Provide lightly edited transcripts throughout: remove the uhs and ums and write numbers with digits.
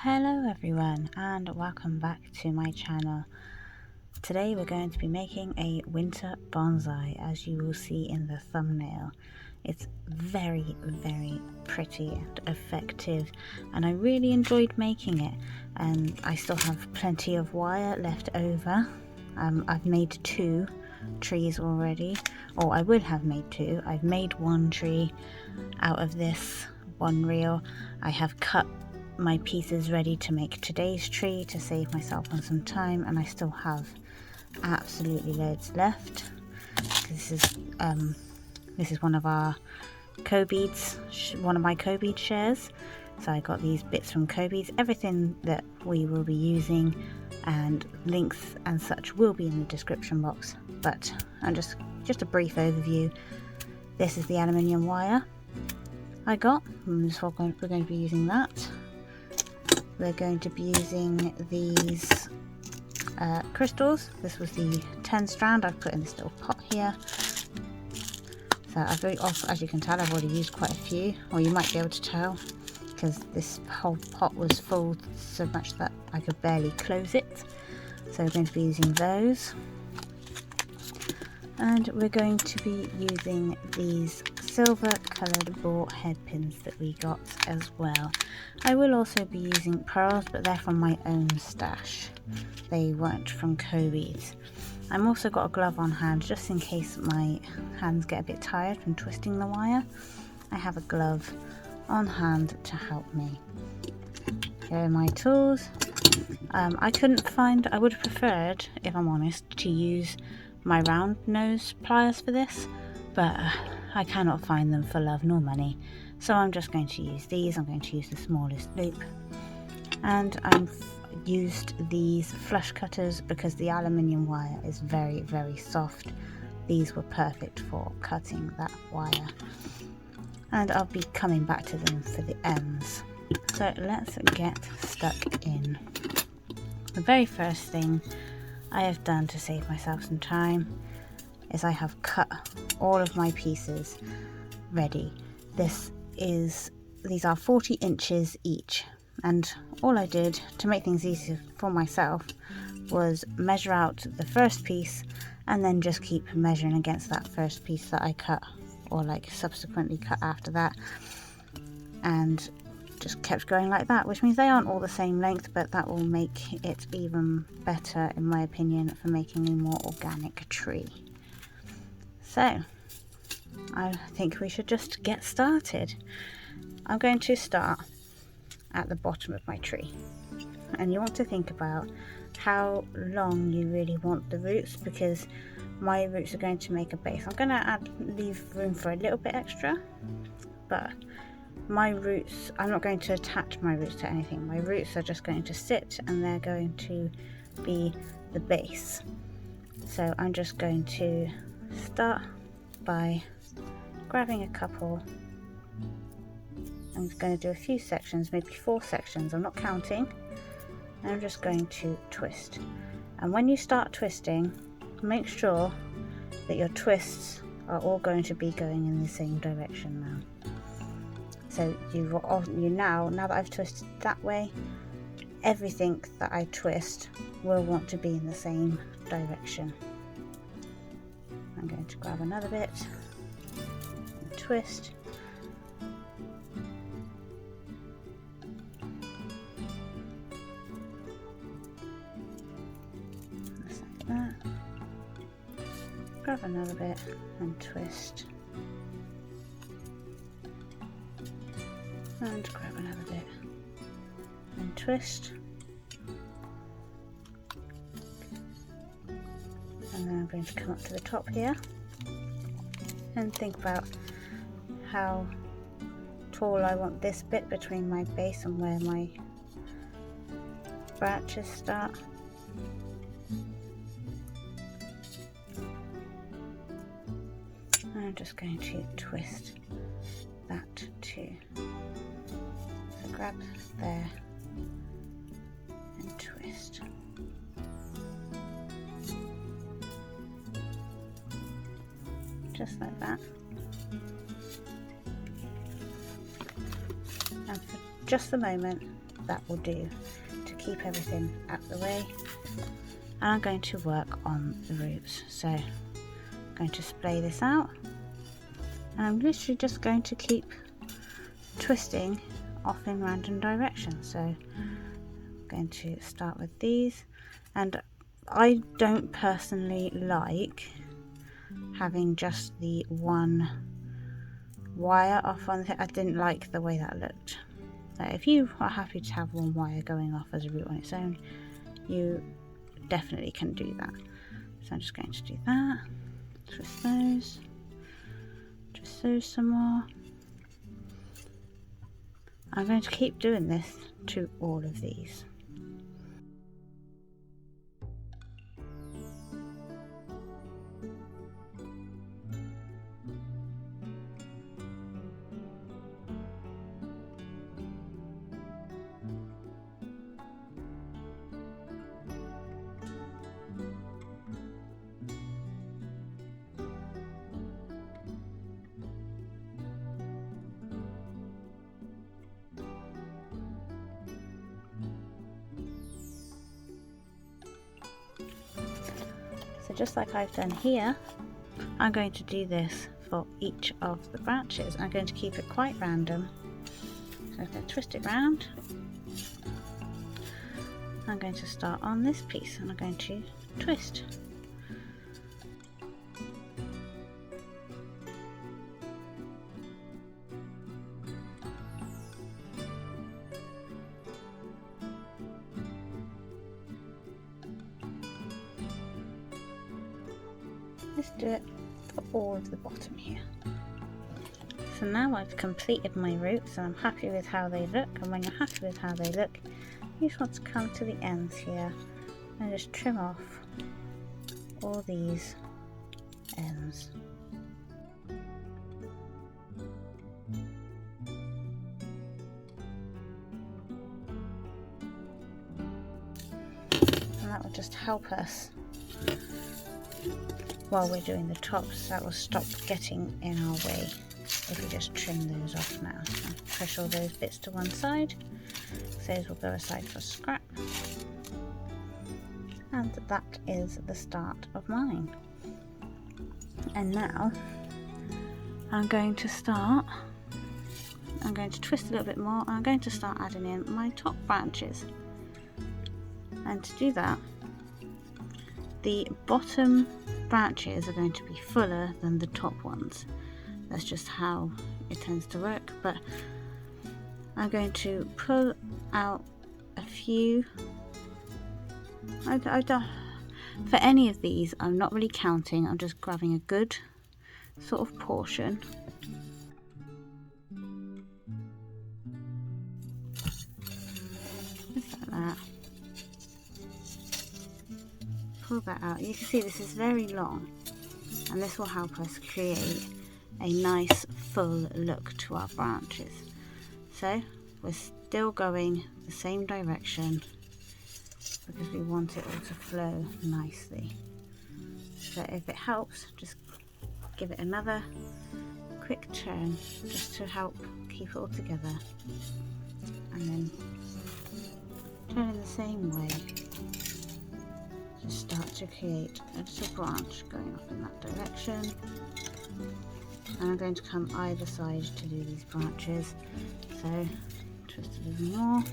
Hello everyone and welcome back to my channel. Today we're going to be making a winter bonsai, as you will see in the thumbnail. It's very pretty and effective and I really enjoyed making it, and I still have plenty of wire left over. I've made 2 trees already, or I will have made 2. I've made 1 tree out of this 1 reel. I have cut my pieces ready to make today's tree to save myself on some time, and I still have absolutely loads left. This is one of our Cobeads, one of my Cobead shares. So I got these bits from Cobeads. Everything that we will be using and links and such will be in the description box, but just a brief overview. This is the aluminium wire I got, and we're going to be using that. We're going to be using these crystals. This was the 10 strand I've put in this little pot here. So as you can tell, I've already used quite a few, or you might be able to tell, because this whole pot was full so much that I could barely close it. So we're going to be using those. And we're going to be using these silver coloured ball head pins that we got as well. I will also be using pearls, but they're from my own stash. They weren't from Cobeads. I'm also got a glove on hand just in case my hands get a bit tired from twisting the wire. I have a glove on hand to help me. Here are my tools. I would have preferred, if I'm honest, to use my round nose pliers for this, but I cannot find them for love nor money, so I'm just going to use these. I'm going to use the smallest loop, and I've used these flush cutters because the aluminium wire is very soft. These were perfect for cutting that wire, and I'll be coming back to them for the ends. So let's get stuck in. The very first thing I have done to save myself some time is I have cut all of my pieces ready. These are 40 inches each, and all I did to make things easier for myself was measure out the first piece and then just keep measuring against that first piece that I cut, or like subsequently cut after that, and just kept going like that, which means they aren't all the same length, but that will make it even better, in my opinion, for making a more organic tree. So I think we should just get started. I'm going to start at the bottom of my tree, and you want to think about how long you really want the roots, because my roots are going to make a base. I'm going to leave room for a little bit extra, but my roots, I'm not going to attach my roots to anything. My roots are just going to sit, and they're going to be the base. So I'm just going to start by grabbing a couple. I'm going to do a few sections, maybe 4 sections, I'm not counting, and I'm just going to twist. And when you start twisting, make sure that your twists are all going to be going in the same direction now. So now that I've twisted that way, everything that I twist will want to be in the same direction. I'm going to grab another bit and twist. Just like that. Grab another bit and twist. And grab another bit and twist, and then I'm going to come up to the top here and think about how tall I want this bit between my base and where my branches start. And I'm just going to twist that too. Grab there and twist. Just like that. And for just the moment, that will do to keep everything out of the way. And I'm going to work on the roots. So I'm going to splay this out, and I'm literally just going to keep twisting off in random directions. So I'm going to start with these, and I don't personally like having just the one wire off on the, I didn't like the way that looked. So if you are happy to have one wire going off as a root on its own, you definitely can do that. So I'm just going to do that, twist those some more. I'm going to keep doing this to all of these. So just like I've done here, I'm going to do this for each of the branches. I'm going to keep it quite random. So I'm going to twist it round. I'm going to start on this piece and I'm going to twist. Let's do it for all of the bottom here. So now I've completed my roots and I'm happy with how they look, and when you're happy with how they look, you just want to come to the ends here and just trim off all these ends. And that will just help us while we're doing the tops. That will stop getting in our way if we just trim those off now. So push all those bits to one side. Those will go aside for scrap. And that is the start of mine. And now I'm going to twist a little bit more. I'm going to start adding in my top branches. And to do that, the bottom branches are going to be fuller than the top ones. That's just how it tends to work, but I'm going to pull out a few. For any of these, I'm not really counting, I'm just grabbing a good sort of portion. Just like that. Pull that out. You can see this is very long, and this will help us create a nice full look to our branches. So we're still going the same direction because we want it all to flow nicely. So if it helps, just give it another quick turn just to help keep it all together, and then turn in the same way. Just start to create a little branch going off in that direction. And I'm going to come either side to do these branches. So twist a little more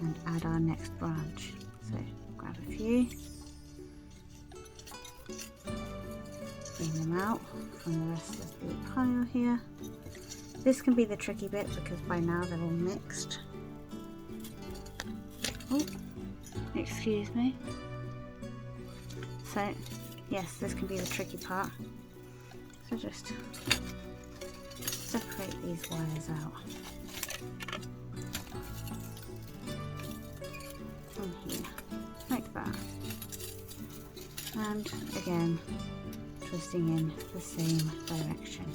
and add our next branch. So grab a few, bring them out from the rest of the pile here. This can be the tricky bit because by now they're all mixed. Oh, excuse me. So yes, this can be the tricky part. So just separate these wires out from here, like that. And again, twisting in the same direction.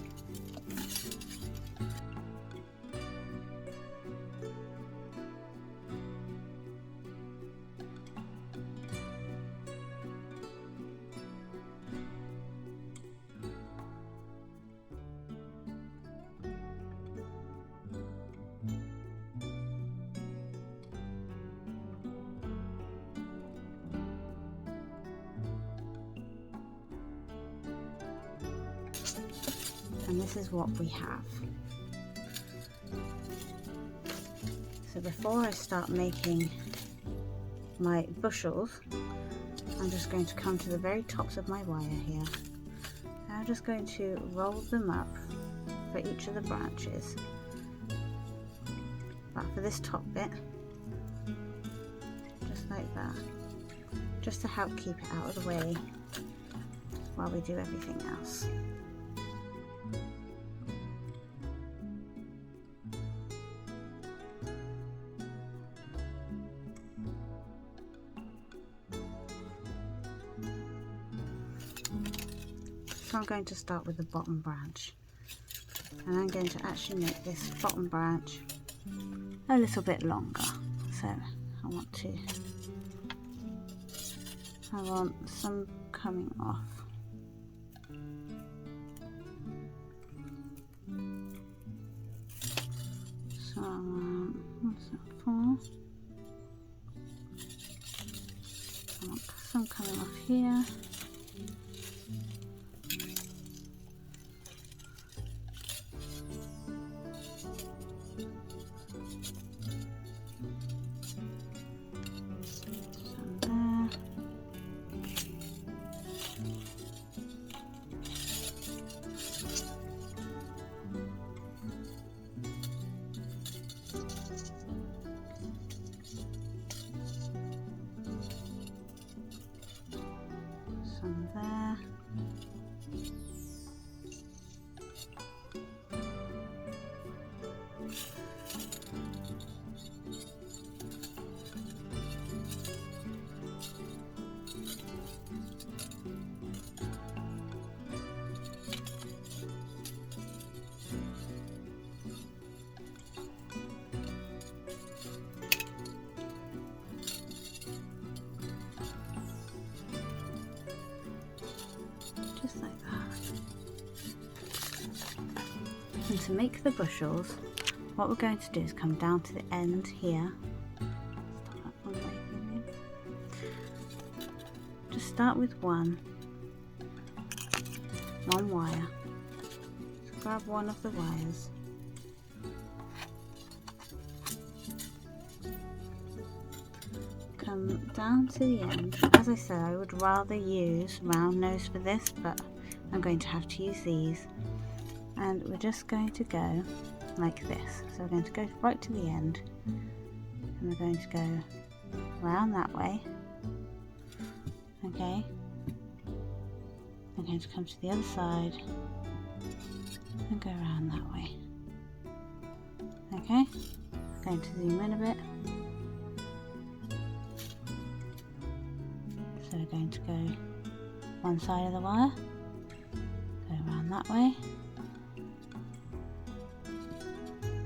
And this is what we have. So before I start making my bushels, I'm just going to come to the very tops of my wire here. And I'm just going to roll them up for each of the branches. But for this top bit, just like that, just to help keep it out of the way while we do everything else. So I'm going to start with the bottom branch, and I'm going to actually make this bottom branch a little bit longer. So I want some coming off. So what's that for? I want some coming off here. Some there. Just like that. And to make the bushels, what we're going to do is come down to the end here. Just start with one wire. So grab one of the wires. Come down to the end. As I said, I would rather use round nose for this, but I'm going to have to use these. And we're just going to go like this. So we're going to go right to the end, and we're going to go round that way. Okay. I'm going to come to the other side and go around that way. Okay. I'm going to zoom in a bit. So we're going to go one side of the wire, go around that way,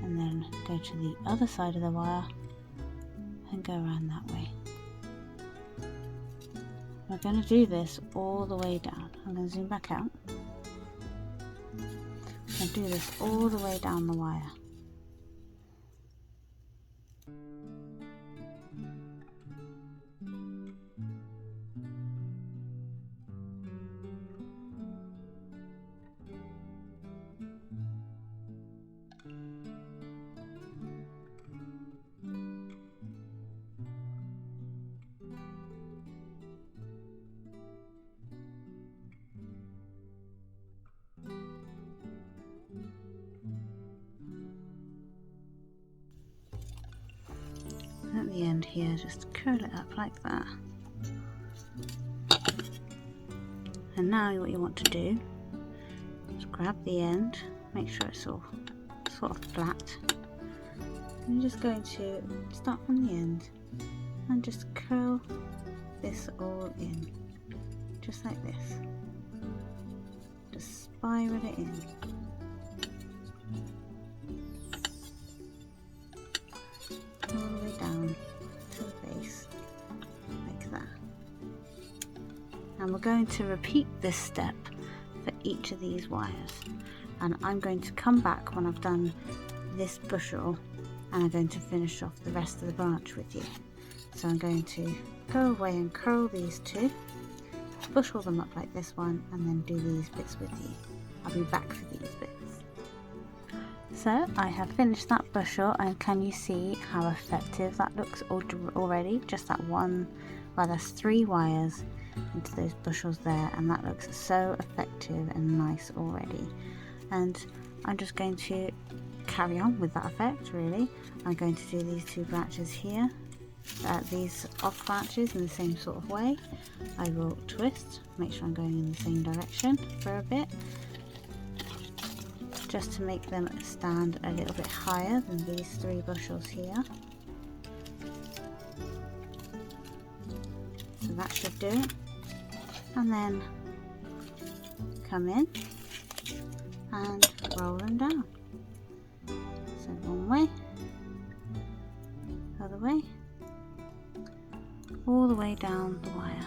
and then go to the other side of the wire and go around that way. We're going to do this all the way down. I'm going to zoom back out. I'm going to do this all the way down the wire. At the end here, just curl it up like that. And now what you want to do is grab the end, make sure it's all sort of flat. And you're just going to start from the end and just curl this all in, just like this. Just spiral it in. All the way down to the base, like that. And we're going to repeat this step for each of these wires. And I'm going to come back when I've done this bushel, and I'm going to finish off the rest of the branch with you. So I'm going to go away and curl these two, bushel them up like this one, and then do these bits with you. I'll be back for these bits. So I have finished that bushel, and can you see how effective that looks already? Just that one, well, there's 3 wires into those bushels there, and that looks so effective and nice already. And I'm just going to carry on with that effect really. I'm going to do these 2 branches here, these off branches in the same sort of way. I will twist, make sure I'm going in the same direction for a bit, just to make them stand a little bit higher than these 3 bushels here. So that should do it. And then come in and roll them down. So one way, other way, all the way down the wire.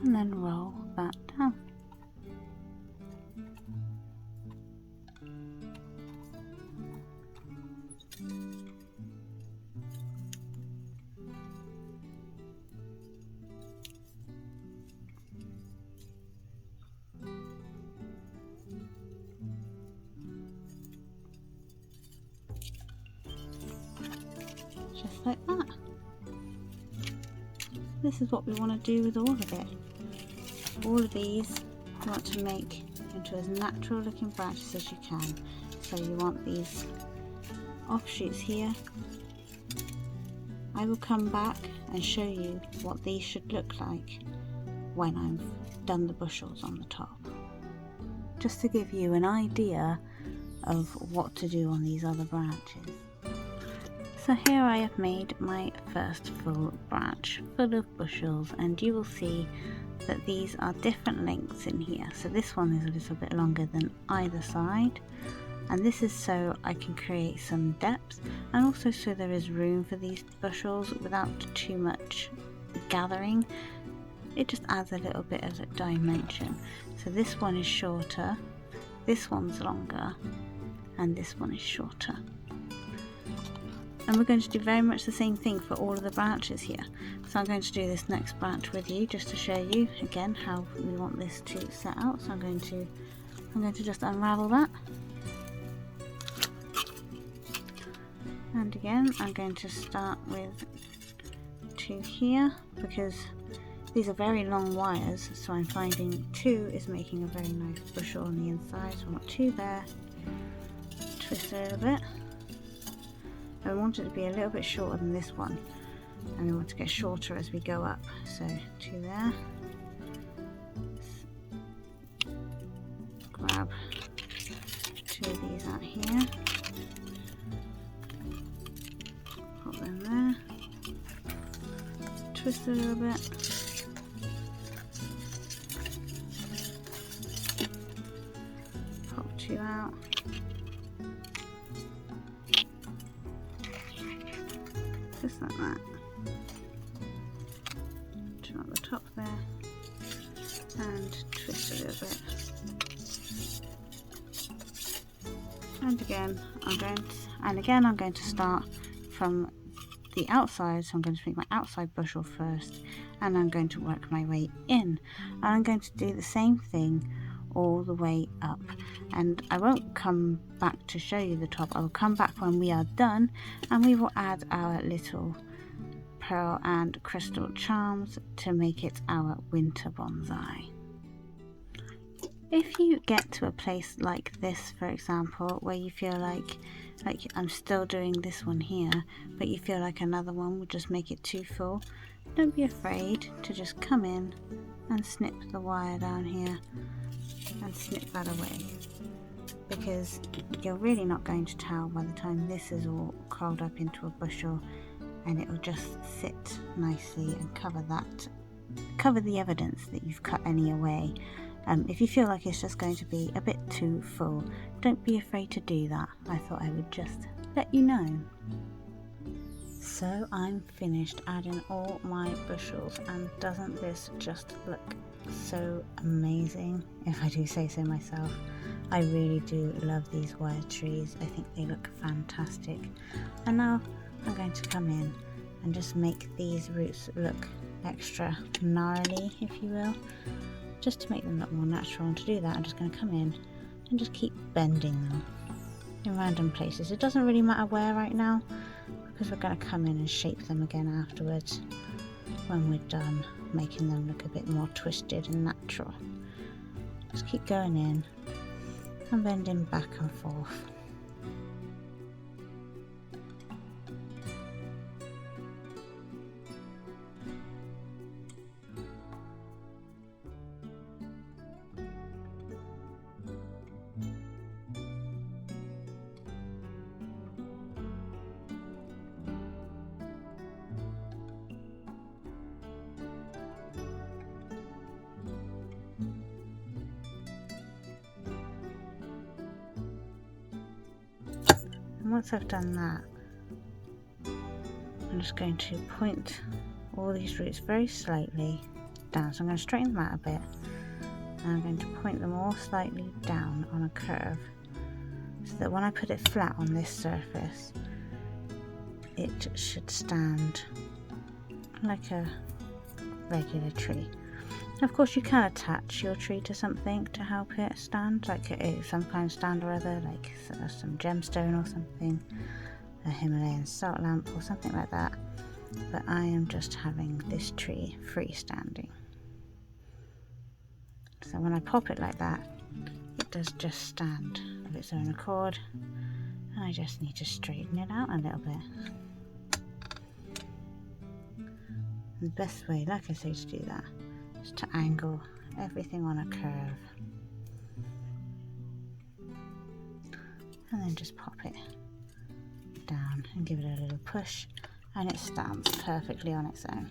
And then roll that down. Just like that. This is what we want to do with all of it. All of these you want to make into as natural looking branches as you can. So you want these offshoots here. I will come back and show you what these should look like when I've done the bushels on the top, just to give you an idea of what to do on these other branches. So here I have made my first full branch full of bushels, and you will see that these are different lengths in here. So this one is a little bit longer than either side, and this is so I can create some depth, and also so there is room for these bushels without too much gathering. It just adds a little bit of a dimension. So this one is shorter, this one's longer, and this one is shorter. And we're going to do very much the same thing for all of the branches here. So I'm going to do this next branch with you just to show you again how we want this to set out. So I'm going to just unravel that. And again, I'm going to start with 2 here, because these are very long wires, so I'm finding 2 is making a very nice bushel on the inside. So I want 2 there, twist it a little bit. I want it to be a little bit shorter than this one, and we want to get shorter as we go up. So 2 there, grab 2 of these out here, put them there, twist it a little bit, pop 2 out, just like that. Turn up the top there and twist a little bit. And again I'm going to start from the outside. So I'm going to make my outside bushel first, and I'm going to work my way in, and I'm going to do the same thing all the way up. And I won't come back to show you the top. I will come back when we are done, and we will add our little pearl and crystal charms to make it our winter bonsai. If you get to a place like this, for example, where you feel like I'm still doing this one here, but you feel like another one would just make it too full, don't be afraid to just come in and snip the wire down here and snip that away, because you're really not going to tell by the time this is all curled up into a bushel and it will just sit nicely and cover the evidence that you've cut any away. If you feel like it's just going to be a bit too full, don't be afraid to do that. I thought I would just let you know. So I'm finished adding all my bushels, and doesn't this just look so amazing, if I do say so myself? I really do love these wire trees. I think they look fantastic. And now I'm going to come in and just make these roots look extra gnarly, if you will, just to make them look more natural. And to do that, I'm just going to come in and just keep bending them in random places. It doesn't really matter where right now, because we're going to come in and shape them again afterwards when we're done making them look a bit more twisted and natural. Just keep going in and bending back and forth. And once I've done that, I'm just going to point all these roots very slightly down. So I'm going to straighten them out a bit, and I'm going to point them all slightly down on a curve, so that when I put it flat on this surface, it should stand like a regular tree. Of course, you can attach your tree to something to help it stand, like some kind of stand or other, like some gemstone or something, a Himalayan salt lamp or something like that. But I am just having this tree freestanding. So when I pop it like that, it does just stand of its own accord, and I just need to straighten it out a little bit. And the best way, like I say, to do that is to angle everything on a curve, and then just pop it down and give it a little push, and it stands perfectly on its own.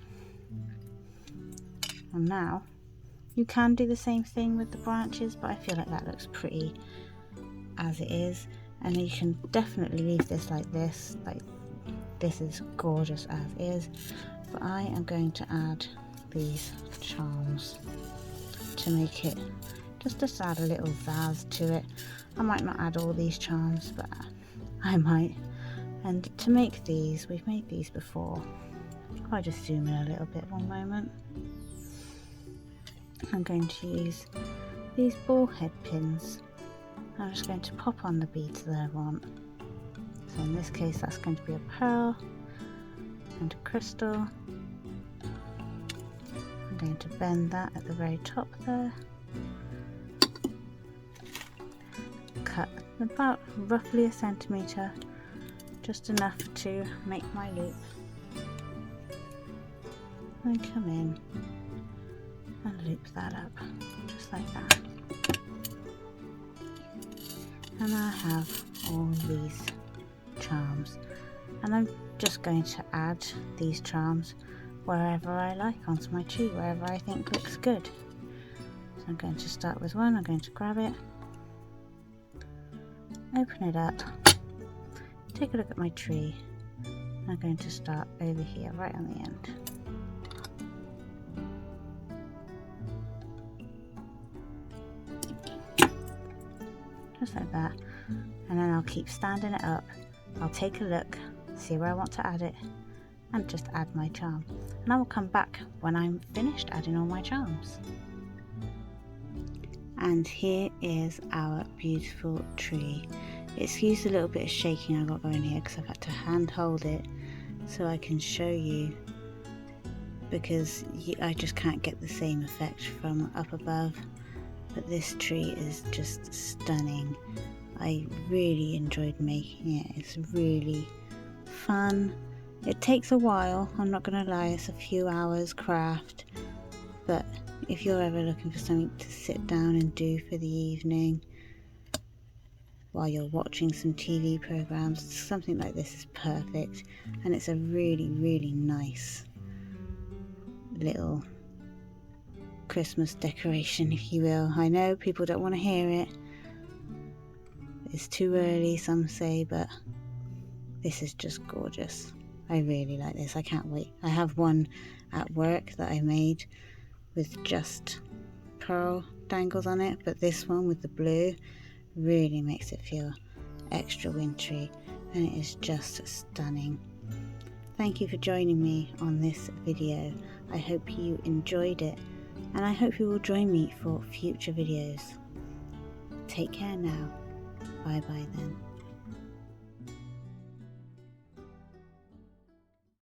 And now you can do the same thing with the branches, but I feel like that looks pretty as it is, and you can definitely leave this like this. Like, this is gorgeous as is, but I am going to add these charms to make it just add a little zazz to it. I might not add all these charms, but I might. And to make these, we've made these before. If I just zoom in a little bit, one moment. I'm going to use these ball head pins. I'm just going to pop on the beads that I want. So in this case, that's going to be a pearl and a crystal. I'm going to bend that at the very top there. Cut about roughly a centimetre, just enough to make my loop. And come in and loop that up, just like that. And I have all these charms, and I'm just going to add these charms wherever I like onto my tree, wherever I think looks good. So I'm going to start with one. I'm going to grab it, open it up, take a look at my tree. I'm going to start over here, right on the end. Just like that, and then I'll keep standing it up. I'll take a look, see where I want to add it, and just add my charm. And I will come back when I'm finished adding all my charms. And here is our beautiful tree. Excuse the little bit of shaking I got going here, because I've had to hand hold it so I can show you, because I just can't get the same effect from up above. But this tree is just stunning. I really enjoyed making it. It's really fun. It takes a while, I'm not gonna lie, it's a few hours craft, but if you're ever looking for something to sit down and do for the evening, while you're watching some TV programs. Something like this is perfect, and it's a really, really nice little Christmas decoration, if you will. I know people don't want to hear it. It's too early, some say, but this is just gorgeous. I really like this. I can't wait. I have one at work that I made with just pearl dangles on it, but this one with the blue really makes it feel extra wintry, and it is just stunning. Thank you for joining me on this video. I hope you enjoyed it, and I hope you will join me for future videos. Take care now. Bye bye then.